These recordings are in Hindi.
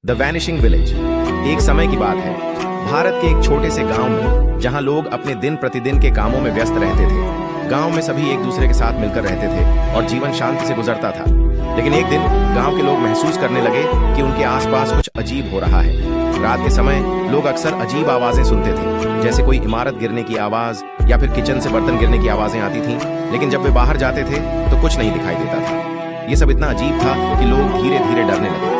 The vanishing village. एक समय की बात है, भारत के एक छोटे से गांव में, जहां लोग अपने दिन प्रतिदिन के कामों में व्यस्त रहते थे। गांव में सभी एक दूसरे के साथ मिलकर रहते थे और जीवन शांति से गुजरता था। लेकिन एक दिन गांव के लोग महसूस करने लगे कि उनके आसपास कुछ अजीब हो रहा है। रात के समय लोग अक्सर अजीब आवाजें सुनते थे, जैसे कोई इमारत गिरने की आवाज या फिर किचन से बर्तन गिरने की आवाजें आती थीं। लेकिन जब वे बाहर जाते थे तो कुछ नहीं दिखाई देता था। ये सब इतना अजीब था कि लोग धीरे धीरे डरने लगे।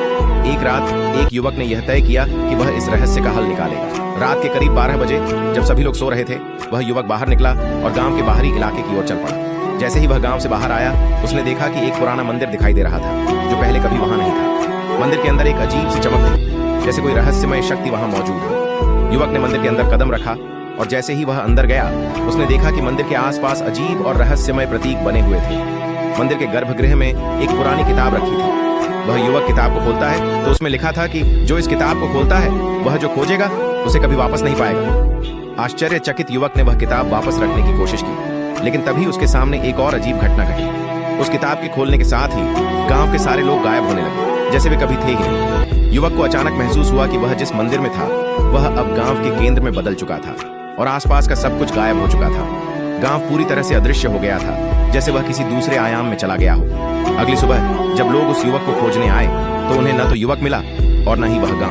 एक रात एक युवक ने यह तय किया कि वह इस रहस्य का हल निकालेगा। रात के करीब 12 बजे जब सभी लोग सो रहे थे, वह युवक बाहर निकला और गांव के बाहरी इलाके की ओर चल पड़ा। जैसे ही वह गांव से बाहर आया, उसने देखा कि एक पुराना मंदिर दिखाई दे रहा था, जो पहले कभी वहां नहीं था। मंदिर के अंदर एक अजीब सी चमक थी, जैसे कोई रहस्यमय शक्ति वहां मौजूद हो। युवक ने मंदिर के अंदर कदम रखा और जैसे ही वह अंदर गया, उसने देखा कि मंदिर के आसपास अजीब और रहस्यमय प्रतीक बने हुए थे। मंदिर के गर्भगृह में एक पुरानी किताब रखी थी। वह युवक किताब को खोलता है तो उसमें लिखा था कि जो इस किताब को खोलता है, वह जो खोजेगा उसे कभी वापस नहीं पाएगा। आश्चर्यचकित युवक ने वह किताब वापस रखने की कोशिश की, लेकिन तभी उसके सामने एक और अजीब घटना घटी। उस किताब के खोलने के साथ ही गांव के सारे लोग गायब होने लगे, जैसे वे कभी थे ही नहीं। युवक को अचानक महसूस हुआ कि वह जिस मंदिर में था, वह अब गांव के केंद्र में बदल चुका था और आसपास का सब कुछ गायब हो चुका था। गांव पूरी तरह से अदृश्य हो गया था, जैसे वह किसी दूसरे आयाम में चला गया हो। अगली सुबह जब लोग उस युवक को खोजने आए, तो उन्हें न तो युवक मिला और न ही वह गांव।